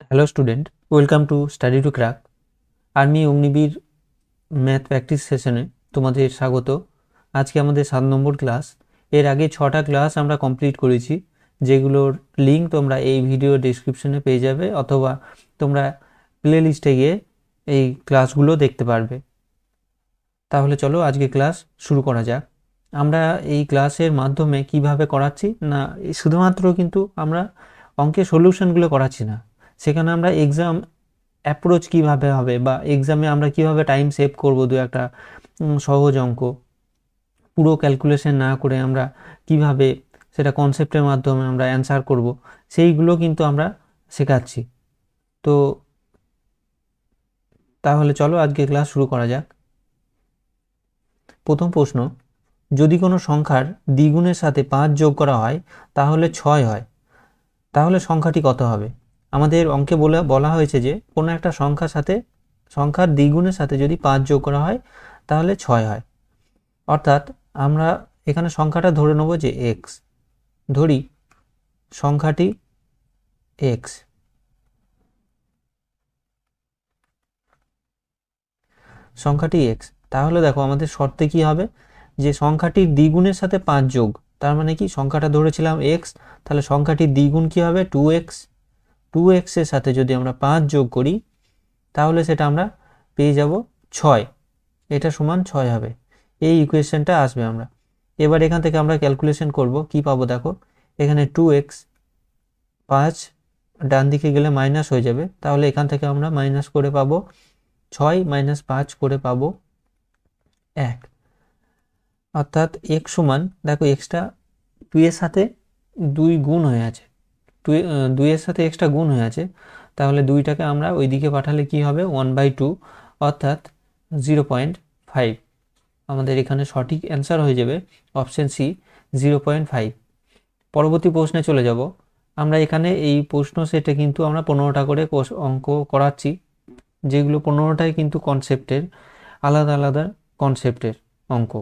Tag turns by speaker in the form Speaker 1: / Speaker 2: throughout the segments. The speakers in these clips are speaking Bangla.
Speaker 1: Hello student, welcome to study to crack. Army Agniveer math practice সেশনে তোমাদের স্বাগত। আজকে আমাদের 7 নম্বর ক্লাস। এর আগে 6টা ক্লাস আমরা কমপ্লিট করেছি, যেগুলোর লিঙ্ক তোমরা এই ভিডিও ডেসক্রিপশনে পেয়ে যাবে, অথবা তোমরা প্লে লিস্টে গিয়ে এই ক্লাসগুলো দেখতে পারবে। তাহলে চলো আজকে ক্লাস শুরু করা যাক। আমরা এই ক্লাসের মাধ্যমে কিভাবে করাচ্ছি না, শুধুমাত্র কিন্তু আমরা অঙ্কের সলিউশনগুলো করাচ্ছি না, সেখানে আমরা এক্সাম অ্যাপ্রোচ কিভাবে হবে বা এক্সামে আমরা কিভাবে টাইম সেভ করব, দু একটা সহজ অঙ্ক পুরো ক্যালকুলেশন না করে আমরা কিভাবে সেটা কনসেপ্টের মাধ্যমে আমরা অ্যান্সার করব, সেইগুলো কিন্তু আমরা শেখাচ্ছি। তো তাহলে চলো আজকে ক্লাস শুরু করা যাক। প্রথম প্রশ্ন, যদি কোনো সংখ্যার দ্বিগুণের সাথে 5 যোগ করা হয় তাহলে 6 হয়, তাহলে সংখ্যাটি কত হবে? আমাদের অঙ্কে বলা হয়েছে যে কোনো একটা সংখ্যার দ্বিগুণের সাথে যদি 5 যোগ করা হয় তাহলে 6 হয়। অর্থাৎ আমরা এখানে সংখ্যাটা ধরে নেব যে এক্স, ধরি সংখ্যাটি এক্স। সংখ্যাটি এক্স, তাহলে দেখো আমাদের শর্তে কি হবে, যে সংখ্যাটির দ্বিগুণের সাথে 5 যোগ, তার মানে কি সংখ্যাটা ধরেছিলাম এক্স, তাহলে সংখ্যাটির দ্বিগুণ কি হবে 2x। 2x এর সাথে যদি আমরা 5 যোগ করি তাহলে সেটা আমরা পেয়ে যাব 6, এটা সমান 6 হবে। এই ইকুয়েশনটা আসবে আমরা। এবার এখান থেকে আমরা ক্যালকুলেশন করব, কি পাবো দেখো, এখানে 2x, 5 ডান দিকে গেলে মাইনাস হয়ে যাবে, তাহলে এখান থেকে আমরা মাইনাস করে পাবো 6 মাইনাস 5 করে পাবো 1। অর্থাৎ x সমান, দেখো এক্সটা 2 এর সাথে 2 গুণ হয়ে আছে, 2 এর সাথে এক্সটা গুণ হয়ে আছে, তাহলে 2টাকে আমরা ওই দিকে পাঠালে কি হবে 1/2, অর্থাৎ 0.5। আমাদের এখানে সঠিক অ্যান্সার হয়ে যাবে অপশন সি, 0.5। পরবর্তী প্রশ্নে চলে যাব। আমরা এখানে এই প্রশ্ন সেটে কিন্তু আমরা 15টা করে অঙ্ক করাচ্ছি, যেগুলো 15টাই কিন্তু কনসেপ্টের, আলাদা আলাদা কনসেপ্টের অঙ্ক।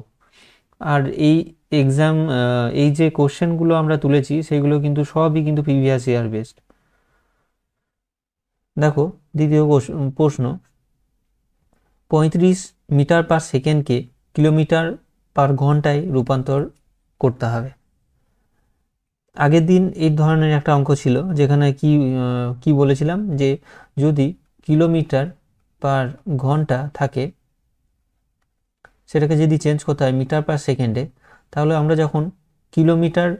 Speaker 1: আর এই এক্সাম, এই যে কোশ্চেনগুলো আমরা তুলেছি সেগুলো কিন্তু সবই কিন্তু প্রিভিয়াস ইয়ার বেসড। দেখো দ্বিতীয় প্রশ্ন, 35 মিটার পার সেকেন্ডকে কিলোমিটার পার ঘন্টায় রূপান্তর করতে হবে। আগের দিন এই ধরনের একটা অঙ্ক ছিল, যেখানে কি বলেছিলাম, যে যদি কিলোমিটার পার ঘন্টা থাকে, সেটাকে যদি চেঞ্জ করতে হয় মিটার পার সেকেন্ডে, তাহলে আমরা যখন কিলোমিটার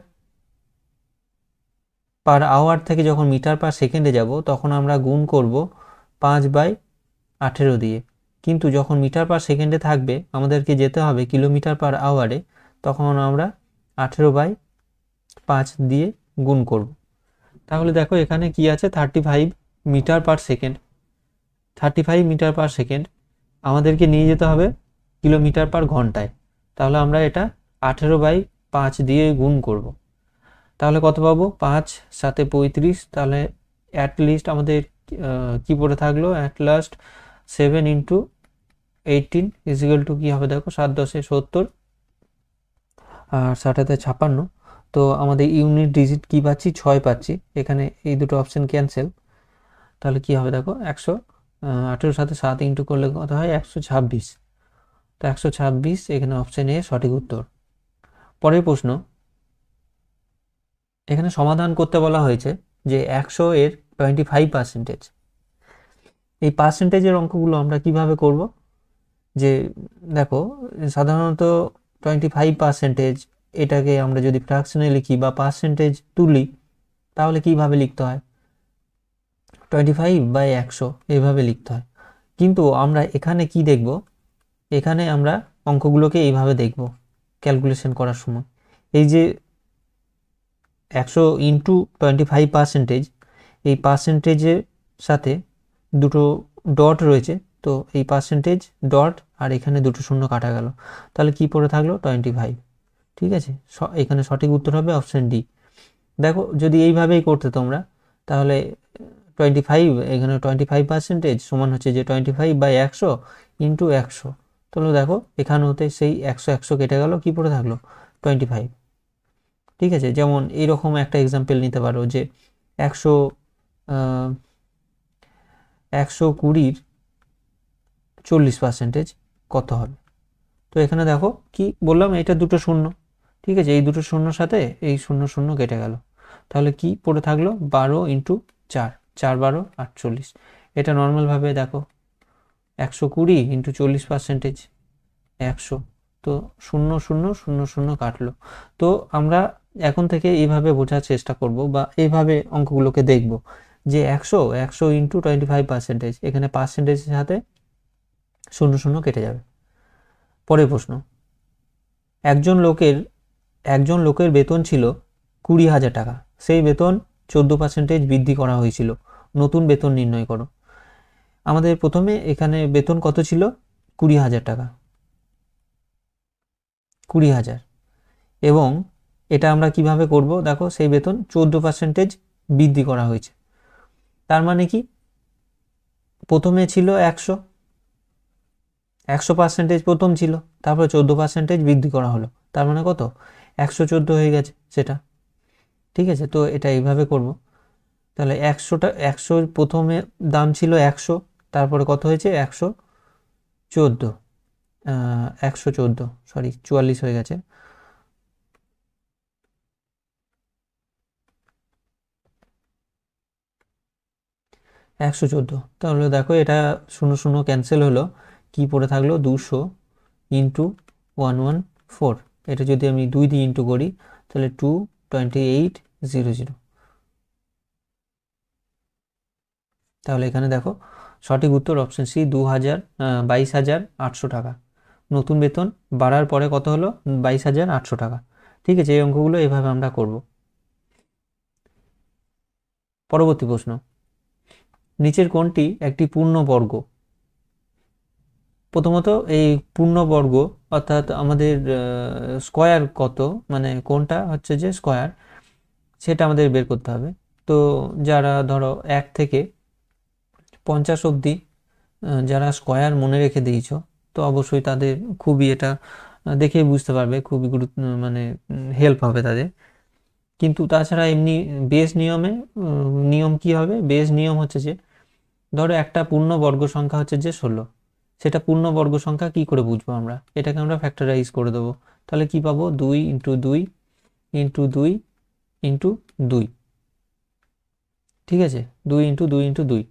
Speaker 1: পার আওয়ার থেকে যখন মিটার পার সেকেন্ডে যাব, তখন আমরা গুণ করব 5/18 দিয়ে। কিন্তু যখন মিটার পার সেকেন্ডে থাকবে, আমাদেরকে যেতে হবে কিলোমিটার পার আওয়ারে, তখন আমরা 18/5 দিয়ে গুণ করব। তাহলে দেখো এখানে কি আছে, 35 metre per second. 35 metre per second আমাদেরকে নিয়ে যেতে হবে কিলোমিটার পার ঘন্টায়, তাহলে আমরা এটা 18/5 দিয়ে গুণ করব। তাহলে কত পাবো, 5 সাথে 35, তাহলে অ্যাটলিস্ট আমাদের কি পড়ে থাকলো, অ্যাট লাস্ট 7 × 18 ইজিক্যাল টু কি হবে দেখো, 7 × 10 = 70, আর 7 × 56। তো আমাদের ইউনিট ডিজিট কি পাচ্ছি, 6 পাচ্ছি, এখানে এই দুটো অপশন ক্যান্সেল। তাহলে কি হবে দেখো, 118 সাথে 7 ইন্টু করলে কত হয়, 126। তো 126 এখানে অপশন এ সঠিক উত্তর। পরের প্রশ্ন, এখানে সমাধান করতে বলা হয়েছে যে 100 এর 25%। এই পার্সেন্টেজের অঙ্কগুলো আমরা কিভাবে করব, যে দেখো সাধারণত 25%, এটাকে আমরা যদি ফ্র্যাকশনে লিখি বা পার্সেন্টেজ তুলি, তাহলে কিভাবে লিখতে হয়, 25/100 এইভাবে লিখতে হয়। কিন্তু আমরা এখানে কি দেখব, এখানে আমরা অঙ্কগুলোকে এইভাবে দেখব ক্যালকুলেশন করার সময়। এই যে 100 × 25%, এই পার্সেন্টেজের সাথে দুটো ডট রয়েছে, তো এই পার্সেন্টেজ ডট আর এখানে দুটো শূন্য কাটা গেল, তাহলে কি পড়ে থাকলো 25। ঠিক আছে, এখানে সঠিক উত্তর হবে অপশন ডি। দেখো যদি এইভাবেই করতে তোমরা, তাহলে 25, এখানে 25% সমান হচ্ছে যে 25/100 × 100। তাহলে দেখো এখানে হতে সেই 100 কেটে গেল, কি পড়ে থাকলো 25। ঠিক আছে, যেমন এইরকম একটা এক্সাম্পল নিতে পারো, যে 100 120-র 40% কত হবে? তো এখানে দেখো কি বললাম, এটা দুটো শূন্য, ঠিক আছে, এই দুটো শূন্যর সাথে এই শূন্য শূন্য কেটে গেল, তাহলে কি পড়ে থাকলো 12 ইন্টু 4, 4 12 48। এটা নর্মালভাবে দেখো 120 ইন্টু 40% 100, তো শূন্য শূন্য শূন্য শূন্য কাটলো। তো আমরা এখন থেকে এইভাবে বোঝার চেষ্টা করব বা এইভাবে অঙ্কগুলোকে দেখব যে 100 ইন্টু 25%, এখানে পার্সেন্টেজের সাথে শূন্য শূন্য কেটে যাবে। পরের প্রশ্ন, একজন লোকের বেতন ছিল 20,000 টাকা, সেই বেতন 14% বৃদ্ধি করা হয়েছিল, নতুন বেতন নির্ণয় করো। আমাদের প্রথমে এখানে বেতন কত ছিল? 20,000 টাকা, 20,000, এবং এটা আমরা কিভাবে করব? দেখো সেই বেতন 14% বৃদ্ধি করা হয়েছে, তার মানে কি প্রথমে ছিল 100% প্রথম ছিল, তারপরে 14% বৃদ্ধি করা হলো, তার মানে কত? 114 হয়ে গেছে সেটা, ঠিক আছে। তো এটা এইভাবে করব, তাহলে 100 প্রথমে দাম ছিল 100, তারপরে কত হয়েছে? 114, 114, সরি 44 হয়ে গেছে। একশো চোদ্দো, তাহলে দেখো এটা শূন্য শূন্য ক্যান্সেল হলো, কি পড়ে থাকলো? 200 ইন্টু 114, এটা যদি আমি 2 দিয়ে ইন্টু করি তাহলে 22800। তাহলে এখানে দেখো সঠিক উত্তর অপশন সি, 22,800 টাকা। নতুন বেতন বাড়ার পরে কত হলো? 22,800 টাকা। ঠিক আছে, এই অঙ্কগুলো এভাবে আমরা করব। পরবর্তী প্রশ্ন, নিচের কোনটি একটি পূর্ণবর্গ? প্রথমত এই পূর্ণবর্গ অর্থাৎ আমাদের স্কয়ার কত, মানে কোনটা হচ্ছে যে স্কয়ার, সেটা আমাদের বের করতে হবে। তো যারা ধরো 1 থেকে 50 অবধি যারা স্কয়ার মনে রেখে দিয়েছো, তো অবশ্যই তাদের খুবই এটা দেখেই বুঝতে পারবে, খুবই মানে হেল্প হবে তাদের। কিন্তু তাছাড়া এমনি বেস নিয়মে নিয়ম কি হবে? বেস নিয়ম হচ্ছে যে ধরো একটা পূর্ণবর্গ সংখ্যা হচ্ছে যে 16, সেটা পূর্ণবর্গ সংখ্যা কি করে বুঝবো আমরা? এটাকে আমরা ফ্যাক্টরাইজ করে দেবো, তাহলে কি পাবো? 2 ইন্টু 2 ইন্টু 2 ইন্টু 2, ঠিক আছে, 2 ইন্টু 2 ইন্টু 2,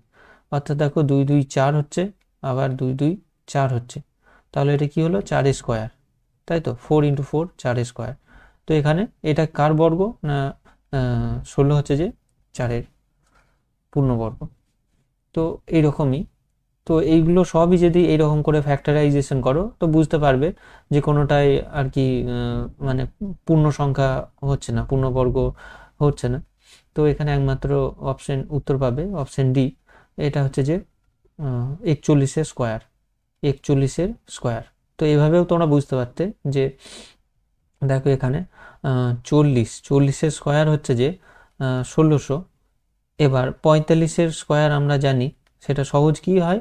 Speaker 1: অর্থাৎ দেখো 2 2 4 হচ্ছে, আবার 2 2 4 হচ্ছে, তাহলে এটা কি হলো? 4 স্কোয়ার, তাই তো, 4 ইন্টু 4 4 স্কোয়ার। তো এখানে এটা কার বর্গ? না 16 হচ্ছে যে 4-এর পূর্ণবর্গ। তো এইরকমই, তো এইগুলো সবই যদি এইরকম করে ফ্যাক্টরাইজেশন করো তো বুঝতে পারবে যে কোনোটাই আর কি মানে পূর্ণ সংখ্যা হচ্ছে না, পূর্ণবর্গ হচ্ছে না। তো এখানে একমাত্র অপশন উত্তর পাবে অপশন ডি, এটা হচ্ছে যে 41-এর স্কোয়ার, 41-এর স্কোয়ার। তো এইভাবেও তোমরা বুঝতে পারতে যে দেখো এখানে 40-এর স্কোয়ার হচ্ছে যে 1600। এবার 45-এর স্কোয়ার আমরা জানি, সেটা সহজ কি হয়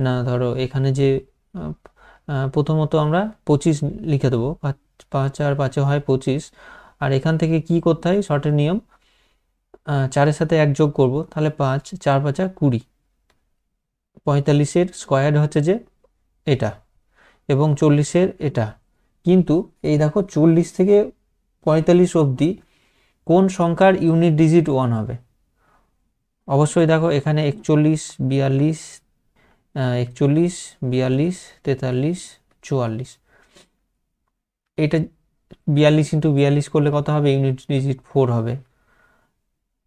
Speaker 1: না, ধরো এখানে যে প্রথমত আমরা 25 লিখে দেবো, 5 আর 5 হয় 25, আর এখান থেকে কি করতে হয়? শর্টের নিয়ম, 4-এর সাথে 1 যোগ করব, তাহলে 5, 4 5 20। 45-এর স্কোয়ার হচ্ছে যে এটা, এবং 40-এর এটা। কিন্তু এই দেখো 40 থেকে 45 অবধি কোন সংখ্যার ইউনিট ডিজিট 1 হবে? অবশ্যই দেখো এখানে 41 42, 41 42 43 44, এটা 42 ইন্টু 42 করলে কত হবে? ইউনিট ডিজিট 4 হবে।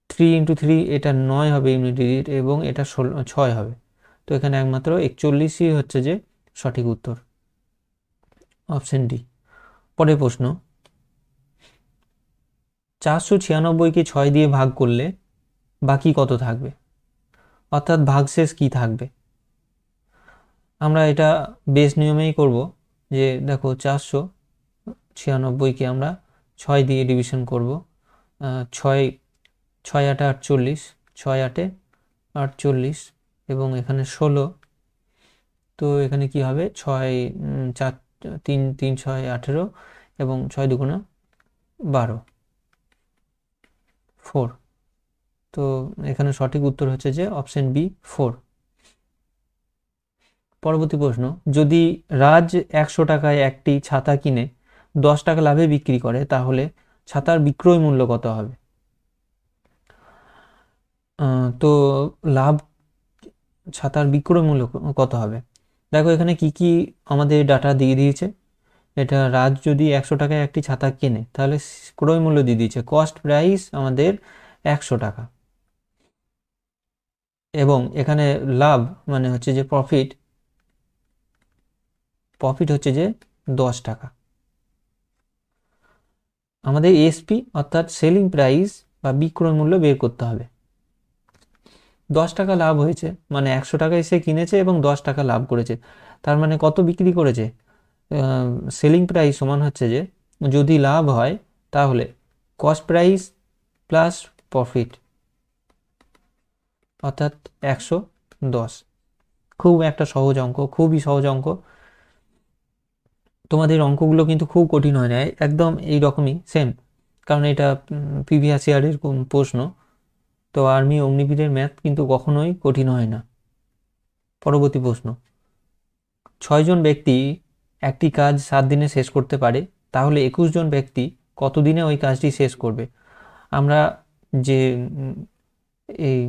Speaker 1: 3 ইন্টু 3 এটা 9 হবে ইউনিট ডিজিট, এবং এটা 6 হবে। তো এখানে একমাত্র 41ই হচ্ছে যে সঠিক উত্তর, অপশন ডি। পরের প্রশ্ন, 496কে 6 দিয়ে ভাগ করলে বাকি কত থাকবে? অর্থাৎ ভাগশেষ কি থাকবে? আমরা এটা বেস নিয়মেই করব, যে দেখো 496কে আমরা 6 দিয়ে ডিভিশন করব, 6 6 8 48, 6 8 48, এবং এখানে 16। তো এখানে কি হবে? 6 4 3 3 6 18, এবং 6 2 12, 4। তো এখানে সঠিক উত্তর হচ্ছে যে অপশন বি 4। পরবর্তী প্রশ্ন, যদি রাজ 100 টাকায় একটি ছাতা কিনে 10 টাকা লাভে বিক্রি করে তাহলে ছাতার বিক্রয় মূল্য কত হবে? তো লাভ ছাতার বিক্রয় মূল্য কত হবে? দেখো এখানে কি কি আমাদের ডাটা দিয়ে দিয়েছে। এটা রাজ যদি 100 টাকায় একটি ছাতা কেনে তাহলে ক্রয় মূল্য দিয়ে দিয়েছে, কস্ট প্রাইস আমাদের 100 টাকা, এবং এখানে লাভ মানে হচ্ছে যে প্রফিট হচ্ছে যে 10 টাকা। আমাদের এসপি অর্থাৎ সেলিং প্রাইস বা বিক্রয় মূল্য বের করতে হবে। 10 টাকা লাভ হয়েছে মানে 100 টাকায় সে কিনেছে এবং 10 টাকা লাভ করেছে, তার মানে কত বিক্রি করেছে? সেলিং প্রাইস সমান হচ্ছে যে যদি লাভ হয় তাহলে কস্ট প্রাইস প্লাস প্রফিট অর্থাৎ 110। খুব একটা সহজ অঙ্ক, খুবই সহজ অঙ্ক। তোমাদের অঙ্কগুলো কিন্তু খুব কঠিন হয় না, একদম এই রকমই সেম, কারণ এটা প্রিভিয়াস ইয়ারের প্রশ্ন। তো আর্মি অগ্নিবীরের ম্যাথ কিন্তু কখনোই কঠিন হয় না। পরবর্তী প্রশ্ন, 6 জন ব্যক্তি একটি কাজ 7 দিনে শেষ করতে পারে, তাহলে 21 জন ব্যক্তি কত দিনে ওই কাজটি শেষ করবে? আমরা যে এই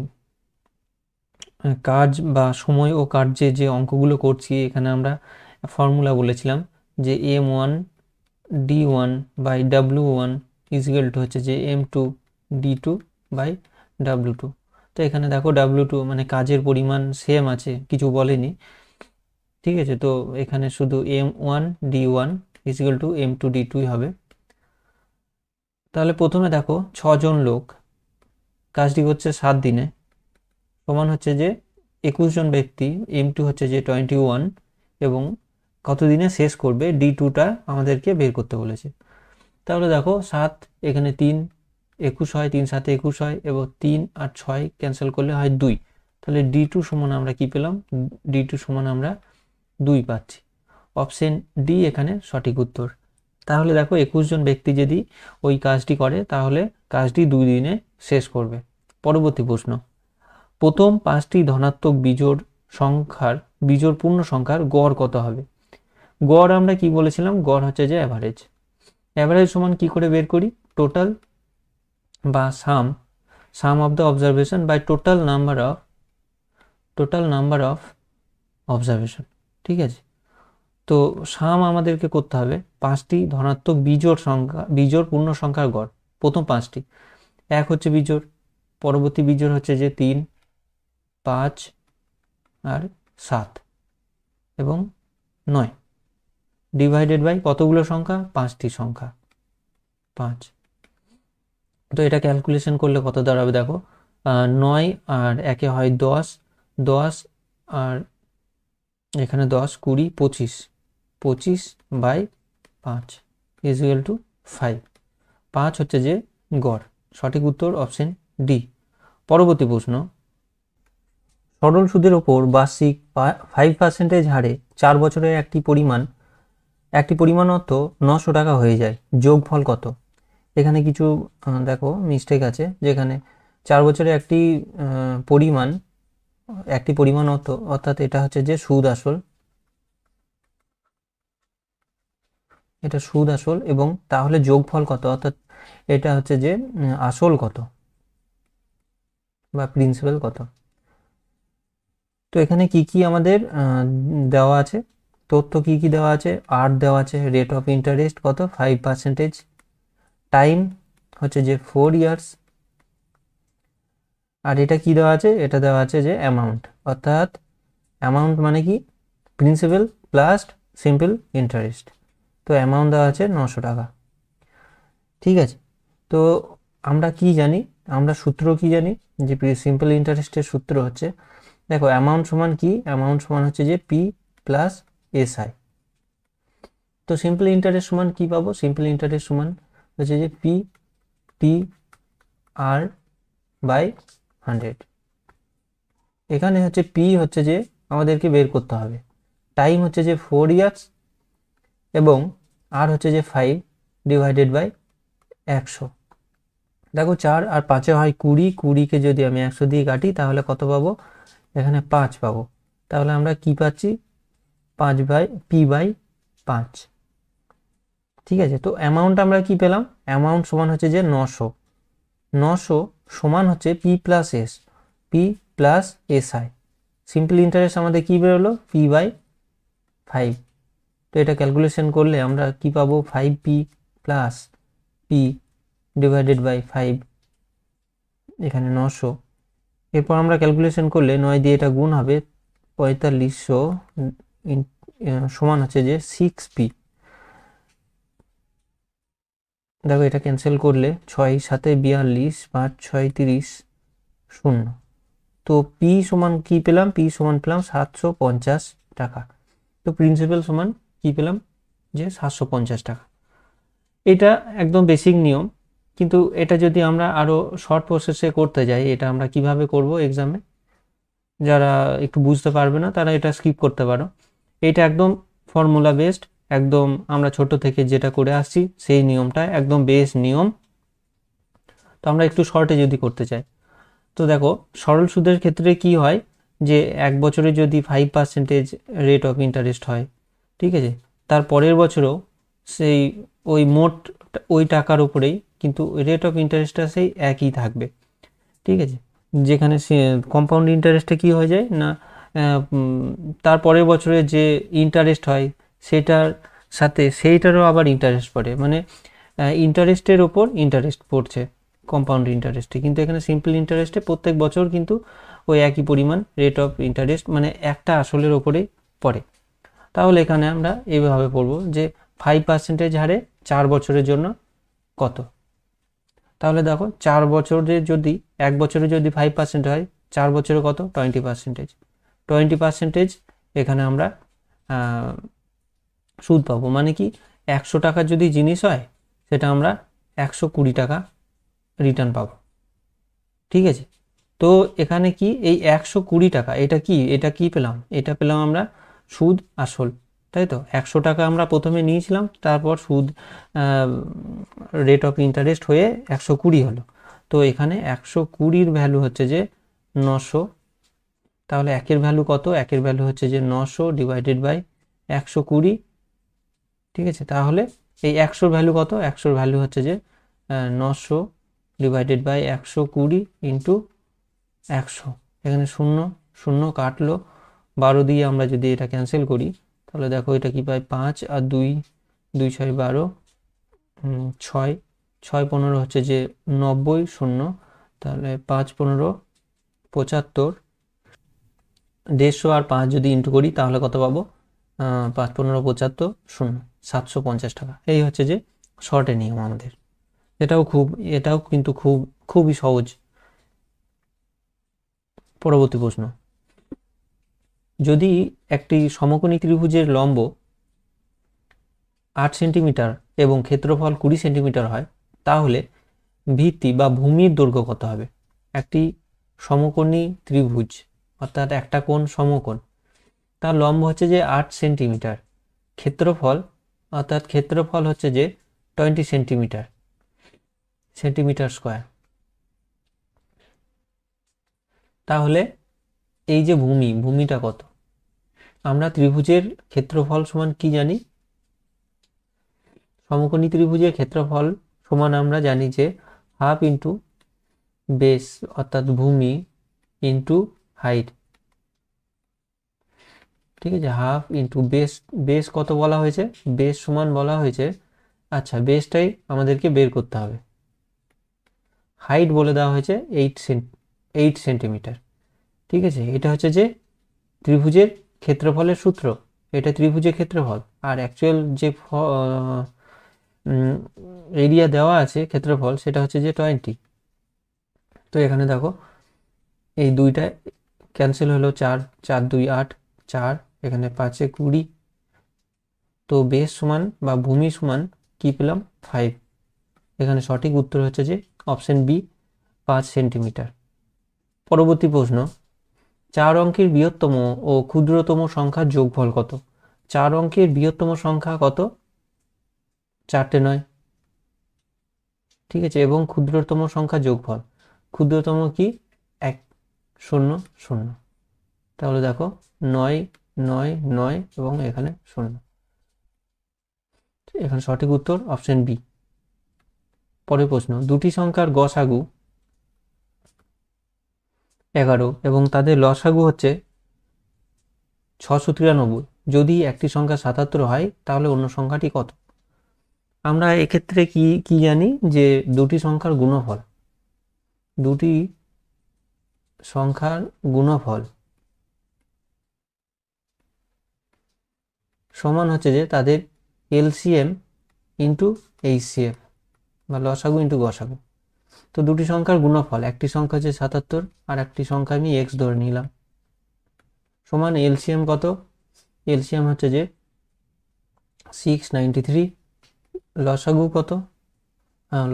Speaker 1: কাজ বা সময় ও কার্যে যে অঙ্কগুলো করছি এখানে আমরা ফর্মুলা বলেছিলাম যে M1D1/W1 ইকুয়াল টু হচ্ছে যে M2D2/W2। তো এখানে দেখো W2 মানে কাজের পরিমাণ সেম আছে, কিছু বলেনি, ঠিক আছে। তো এখানে শুধু M1D1 ইকুয়াল টু M2D2 হবে। তাহলে প্রথমে দেখো 6 জন লোক কাজটি করছে 7 দিনে, সমান হচ্ছে যে 21 জন ব্যক্তি, M2 হচ্ছে যে 21, এবং কত দিনে শেষ করবে D2টা আমাদেরকে বের করতে বলেছে। তাহলে দেখো 7 এখানে 3 21 হয়, 3 7 21 হয়, এবং 3 আর 6 ক্যান্সেল করলে হয় 2। তাহলে D2 সমান আমরা কি পেলাম? D2 সমান আমরা 2 পাচ্ছি। অপশন ডি এখানে সঠিক উত্তর। তাহলে দেখো 21 জন ব্যক্তি যদি ওই কাজটি করে তাহলে কাজটি 2 দিনে শেষ করবে। পরবর্তী প্রশ্ন, প্রথম 5টি ধনাত্মক বিজোড় পূর্ণ সংখ্যার গড় কত হবে? গড় আমরা কি বলেছিলাম? গড় হচ্ছে যে অ্যাভারেজ। অ্যাভারেজ সমান কি করে বের করি? টোটাল বা sum of the observation by total number of observation, ঠিক আছে। তো সাম আমাদেরকে করতে হবে 5টি ধনাত্মক বিজোড় পূর্ণ সংখ্যার গড়। প্রথম 5টি, 1 হচ্ছে বিজোড়, পরবর্তী বিজোড় হচ্ছে যে 3, 5 আর 7 এবং 9, ডিভাইডেড বাই কতগুলো সংখ্যা? 5টি সংখ্যা, 5। তো এটা ক্যালকুলেশন করলে কত দাঁড়াবে দেখো, 9 আর 1 হয় 10, 10 আর এখানে 10, 20, 25 বাই 5 ইকুয়াল টু 5। 5 হচ্ছে যে গড়। সঠিক উত্তর অপশন ডি। পরবর্তী প্রশ্ন, সরল সুদের ওপর বার্ষিক 5% হারে 4 বছরের একটি পরিমাণ অর্থ 900 টাকা হয়ে যায়, যোগফল কত? এখানে কিছু দেখো মিস্টেক আছে, যেখানে 4 বছরে একটি পরিমাণ অর্থ, অর্থাৎ এটা হচ্ছে যে সুদ আসল, এটা সুদ আসল, এবং তাহলে যোগফল কত, অর্থাৎ এটা হচ্ছে যে আসল কত বা প্রিন্সিপাল কত। তো এখানে কি কি আমাদের দেওয়া আছে, তথ্য কি কি দেওয়া আছে? আর দেওয়া আছে রেট অফ ইন্টারেস্ট কত? 5%, টাইম হচ্ছে যে 4 ইয়ার্স, আর এটা কি দেওয়া আছে? এটা দেওয়া আছে যে অ্যামাউন্ট, অর্থাৎ অ্যামাউন্ট মানে কি? Principal plus simple interest. তো অ্যামাউন্ট দেওয়া আছে 900 টাকা, ঠিক আছে। তো আমরা কি জানি? আমরা সূত্র কি জানি? যে সিম্পল ইন্টারেস্টের সূত্র হচ্ছে, দেখো অ্যামাউন্ট সমান কি? অ্যামাউন্ট সমান হচ্ছে যে পি প্লাস এসআই। তো সিম্পল ইন্টারেস্ট সমান কি পাবো? সিম্পল ইন্টারেস্ট সমান হচ্ছে যে টি আর বাই 100। এখানে হচ্ছে পি হচ্ছে যে আমাদেরকে বের করতে হবে, টাইম হচ্ছে যে 4 ইয়ার্স, এবং আর হচ্ছে যে 5 ডিভাইডেড বাই 100। দেখো 4 আর 5 হয় 20, 20কে যদি আমি 100 দিয়ে কাটি তাহলে কত পাবো? এখানে 5 পাবো। তাহলে আমরা কি পাচ্ছি? p/5। ঠিক আছে, তো অ্যামাউন্ট আমরা কি পেলাম? অ্যামাউন্ট সমান হচ্ছে যে 900 সমান হচ্ছে p+si। সিম্পল ইন্টারেস্ট আমাদের কি বেরোলো? p/5। তো এটা ক্যালকুলেশন করলে আমরা কি পাবো? 5p plus p divided by 5, এখানে 900। এরপর আমরা ক্যালকুলেশন করলে 9 দিয়ে এটা গুণ হবে, 4500 সমান হচ্ছে যে 6p। দেখো এটা ক্যান্সেল করলে 6 7 42, 5 6 30, 0। তো পি সমান কি পেলাম? পি সমান পেলাম 750 টাকা। তো প্রিন্সিপাল সমান কি পেলাম? যে 750 টাকা। এটা একদম বেসিক নিয়ম, কিন্তু এটা যদি আমরা আরো শর্ট প্রসেসে করতে যাই, এটা আমরা কিভাবে করব এক্সামে, যারা একটু বুঝতে পারবে না তারা এটা স্কিপ করতে পারো। এটা একদম ফর্মুলা বেসড, একদম আমরা ছোট থেকে যেটা করে আসছি সেই নিয়মটা একদম বেস নিয়ম। তো আমরা একটু শর্টে যদি করতে চাই, তো দেখো সরল সুদের ক্ষেত্রে কি হয় যে 1 বছরে যদি 5% রেট অফ ইন্টারেস্ট হয়, ঠিক আছে, তার পরের বছরও সেই ওই মোট ওই টাকার উপরেই কিন্তু রেট অফ ইন্টারেস্টটা সেই একই থাকবে। ঠিক আছে, যেখানে সে কম্পাউন্ড ইন্টারেস্টে কি হয়ে যায় না, তার পরের বছরে যে ইন্টারেস্ট হয় সেটার সাথে সেইটারও আবার ইন্টারেস্ট পড়ে, মানে ইন্টারেস্টের ওপর ইন্টারেস্ট পড়ছে কম্পাউন্ড ইন্টারেস্টে। কিন্তু এখানে সিম্পল ইন্টারেস্টে প্রত্যেক বছর কিন্তু ওই একই পরিমাণ রেট অফ ইন্টারেস্ট, মানে একটা আসলের ওপরেই পড়ে। তাহলে এখানে আমরা এইভাবে পড়বো যে 5% হারে 4 বছরের জন্য কত। তাহলে দেখো 4 বছরে যদি 1 বছরে যদি 5% হয়, 4 বছরে কত? 20%। 20% এখানে আমরা সুদ পাবো, মানে কি 100 টাকার যদি জিনিস হয় সেটা আমরা 120 টাকা রিটার্ন পাবো। ঠিক আছে, তো এখানে কি এই 120 টাকা এটা কি পেলাম? এটা পেলাম আমরা সুদ আসল, তাই তো। 100 টাকা আমরা প্রথমে নিয়েছিলাম, তারপর সুদ রেট অফ ইন্টারেস্ট হয়ে 120 হলো। তো এখানে 120-র ভ্যালু হচ্ছে যে 900। তাহলে একের ভ্যালু কত? একের ভ্যালু হচ্ছে যে 900 ডিভাইডেড বাই 120। ঠিক আছে, তাহলে এই 100-র ভ্যালু কত? 100-র ভ্যালু হচ্ছে যে 900 ডিভাইডেড বাই 120 ইন্টু 100। এখানে 0 0 কাটলো, 12 দিয়ে আমরা যদি এটা ক্যান্সেল করি তাহলে দেখো এটা কি পাই? 5 আর 2 2 6 12, 6 6 15 হচ্ছে যে 90, 0। তাহলে 5 15 75, 150 আর 5 যদি ইন্টু করি তাহলে কত পাবো? 5 15 75, 0, 750 টাকা। এই হচ্ছে যে শর্টের নিয়ম আমাদের। এটাও কিন্তু খুবই সহজ। পরবর্তী প্রশ্ন, যদি একটি সমকোণী ত্রিভুজের লম্ব 8 সেন্টিমিটার এবং ক্ষেত্রফল 20 সেন্টিমিটার হয়, তাহলে ভিত্তি বা ভূমির দৈর্ঘ্য কত হবে? একটি সমকোণী ত্রিভুজ, অর্থাৎ একটা কোণ সমকোণ, তার লম্ব হচ্ছে যে 8 সেন্টিমিটার, ক্ষেত্রফল হচ্ছে যে 20 সেন্টিমিটার স্কোয়ার। তাহলে এই যে ভূমিটা কত? আমরা ত্রিভুজের ক্ষেত্রফল সমান কি জানি? সমকোণী ত্রিভুজের ক্ষেত্রফল সমান আমরা জানি যে হাফ ইন্টু বেস, অর্থাৎ ভূমি ইন্টু হাইট। ঠিক আছে, হাফ ইন্টু বেস কত বলা হয়েছে? বেস সমান বলা হয়েছে, আচ্ছা বেসটাই আমাদেরকে বের করতে হবে। হাইট বলে দেওয়া হয়েছে 8 সেন্টিমিটার। ঠিক আছে, এটা হচ্ছে যে ত্রিভুজের ক্ষেত্রফলের সূত্র, এটা ত্রিভুজের ক্ষেত্রফল। আর অ্যাকচুয়াল যে এরিয়া দেওয়া আছে ক্ষেত্রফল সেটা হচ্ছে যে 20। তো এখানে দেখো এই দুইটা ক্যান্সেল হলো, 4 4 2 8, 4, এখানে 5 20। তো বেস সমান বা ভূমি সমান কি পেলাম? 5। এখানে সঠিক উত্তর হচ্ছে যে অপশন বি, 5 সেন্টিমিটার। পরবর্তী প্রশ্ন, 4 অঙ্কের বৃহত্তম ও ক্ষুদ্রতম সংখ্যার যোগফল কত? 4 অঙ্কের বৃহত্তম সংখ্যা কত? 4টে নয়। ঠিক আছে, এবং ক্ষুদ্রতম সংখ্যা যোগফল, ক্ষুদ্রতম কি? 1 0 0। তাহলে দেখো 9 9 9 এবং এখানে 0। এখানে সঠিক উত্তর অপশন বি। পরের প্রশ্ন, দুটি সংখ্যার গসাগু 11 এবং তাদের লসাগু হচ্ছে 693। যদি একটি সংখ্যা 77 হয় তাহলে অন্য সংখ্যাটি কত? আমরা এক্ষেত্রে কি কি জানি যে দুটি সংখ্যার গুণফল, দুটি সংখ্যার গুণফল সমান হচ্ছে যে তাদের এলসিএম ইন্টু এইচসিএফ বা লসাগু ইন্টু গসাগু। তো দুটি সংখ্যার গুণফল, একটি সংখ্যা হচ্ছে 77 আর একটি সংখ্যা আমি এক্স ধরে নিলাম, সমান এলসিএম কত? এলসিএম হচ্ছে যে 693, লসাগু কত?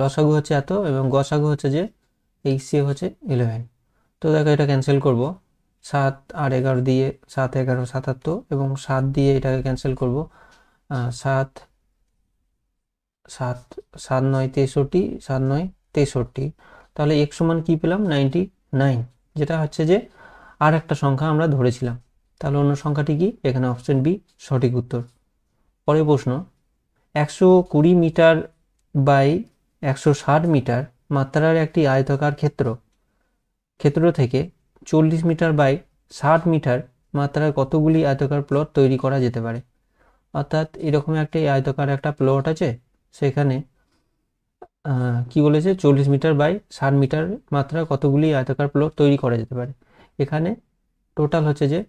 Speaker 1: লসাগু হচ্ছে এত এবং গসাগু হচ্ছে যে এইচসিএফ হচ্ছে 11। তো দেখো এটা ক্যান্সেল করব, 7 আর 11 দিয়ে 7 11 77 এবং 7 দিয়ে এটাকে ক্যান্সেল করব, 7 7 7 9 63, 7 9 63। তাহলে x সমান কি পেলাম? 99, যেটা হচ্ছে যে আর একটা সংখ্যা আমরা ধরেছিলাম। তাহলে অন্য সংখ্যাটি কি? এখানে অপশন বি সঠিক উত্তর। পরের প্রশ্ন, 120 মিটার বাই 160 মিটার মাত্রার একটি আয়তাকার ক্ষেত্র থেকে 40 মিটার বাই 60 মিটার মাত্রার কতগুলি আয়তাকার প্লট তৈরি করা যেতে পারে? অর্থাৎ এরকম একটি আয়তাকার একটা প্লট আছে, সেখানে কি বলেছে 40 মিটার বাই 60 মিটার মাত্রার কতগুলি আয়তাকার প্লট তৈরি করা যেতে পারে। এখানে টোটাল হচ্ছে যে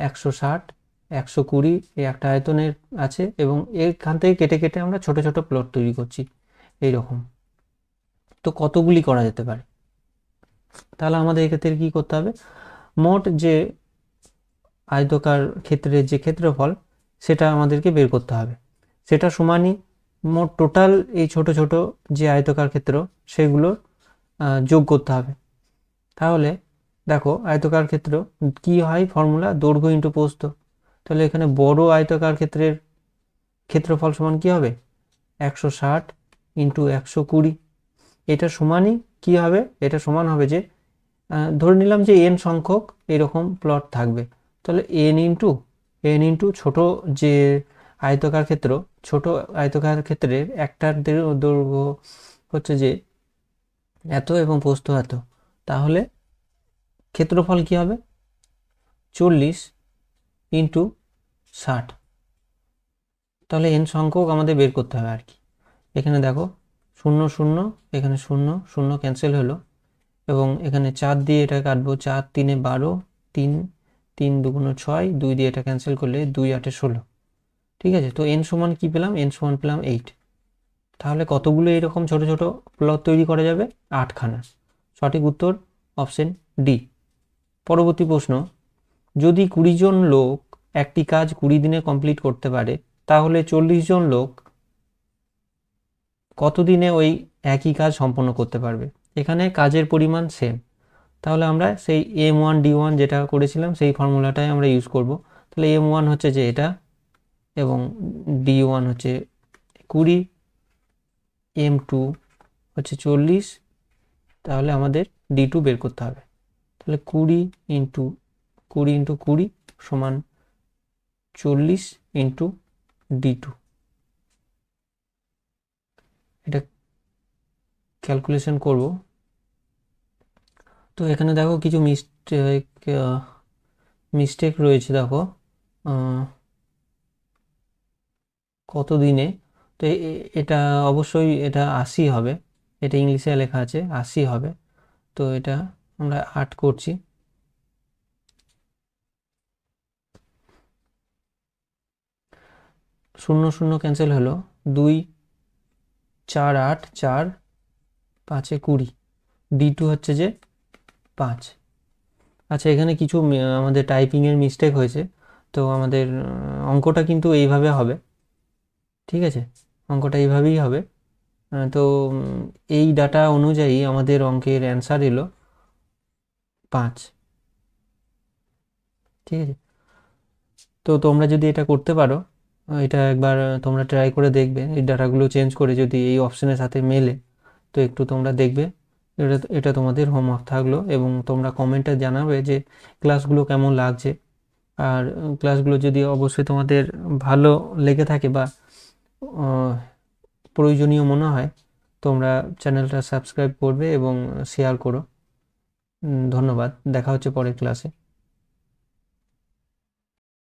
Speaker 1: 160 120 এই একটা আয়তনের আছে এবং এখান থেকে কেটে কেটে আমরা ছোট ছোট প্লট তৈরি করছি এইরকম। তো কতগুলি করা যেতে পারে? তাহলে আমাদের এক্ষেত্রে কি করতে হবে? মোট যে আয়তকার ক্ষেত্রের যে ক্ষেত্রফল সেটা আমাদেরকে বের করতে হবে, সেটা সমানই মোট টোটাল এই ছোট ছোট যে আয়তকার ক্ষেত্র সেগুলোর যোগ করতে হবে। তাহলে দেখো আয়তকার ক্ষেত্র কি হয় ফর্মুলা? দৈর্ঘ্য ইন্টু প্রস্থ। তাহলে এখানে বড় আয়তকার ক্ষেত্রের ক্ষেত্রফল সমান কি হবে? 160 ইন্টু 120। এটা সমানই কি হবে? এটা সমান হবে যে ধরে নিলাম যে n সংখ্যক এরকম প্লট থাকবে, তাহলে n ইন্টু ছোট যে আয়তকার ক্ষেত্র, ছোট আয়তকার ক্ষেত্রের একটার দৈর্ঘ্য হচ্ছে যে এত এবং প্রস্থ এত, তাহলে ক্ষেত্রফল কি হবে? 40 ইন্টু 60। তাহলে n সংখ্যক আমাদের বের করতে হবে আর কি। এখানে দেখো 0 0, এখানে 0 0 ক্যান্সেল হলো এবং এখানে 4 দিয়ে এটা কাটবো, 4 3 12, 3 3 2 6, 2 দিয়ে এটা ক্যান্সেল করলে 2 8 16। ঠিক আছে, তো n সমান কি পেলাম? n সমান পেলাম 8। তাহলে কতগুলো এরকম ছোট ছোট প্লট তৈরি করা যাবে? 8খানা। সঠিক উত্তর অপশন ডি। পরবর্তী প্রশ্ন, যদি 20 জন লোক একটি কাজ 20 দিনে কমপ্লিট করতে পারে তাহলে 40 জন লোক কতদিনে ওই একই কাজ সম্পন্ন করতে পারবে? এখানে কাজের পরিমাণ সেম, তাহলে আমরা সেই m1d1 যেটা করেছিলাম সেই ফর্মুলাটাই আমরা ইউজ করব। তাহলে m1 হচ্ছে যে এটা এবং d1 হচ্ছে 20, m2 হচ্ছে 40, তাহলে আমাদের d2 বের করতে হবে। তাহলে 20 ইন্টু 20 সমান 40 ইন্টু d2। এটা ক্যালকুলেশন করব। তো এখানে দেখো কিছু মিস্টেক রয়েছে, দেখো কত দিনে। তো এটা অবশ্যই এটা 80 হবে, এটা ইংলিশে লেখা আছে 80 হবে। তো এটা আমরা 8 করছি, শূন্য শূন্য ক্যান্সেল হলো, 2 4 8 4 5 20, d2 হচ্ছে যে 5। আচ্ছা, এখানে কিছু আমাদের টাইপিংয়ের মিস্টেক হয়েছে, তো আমাদের অঙ্কটা কিন্তু এইভাবে হবে। ঠিক আছে, অঙ্কটা এইভাবেই হবে। তো এই ডাটা অনুযায়ী আমাদের অঙ্কের অ্যান্সার এলো 5। ঠিক আছে, তো তোমরা যদি এটা করতে পারো, এটা একবার তোমরা ট্রাই করে দেখবে, এই ডাটাগুলো চেঞ্জ করে যদি এই অপশনের সাথে মেলে তো একটু তোমরা দেখবে। এটা তোমাদের হোমওয়ার্ক থাকলো এবং তোমরা কমেন্টে জানাবে যে ক্লাসগুলো কেমন লাগছে। আর ক্লাসগুলো যদি অবশ্যই তোমাদের ভালো লেগে থাকে বা প্রয়োজনীয় মনে হয়, তোমরা চ্যানেলটা সাবস্ক্রাইব করবে এবং শেয়ার করো। ধন্যবাদ, দেখা হচ্ছে পরের ক্লাসে।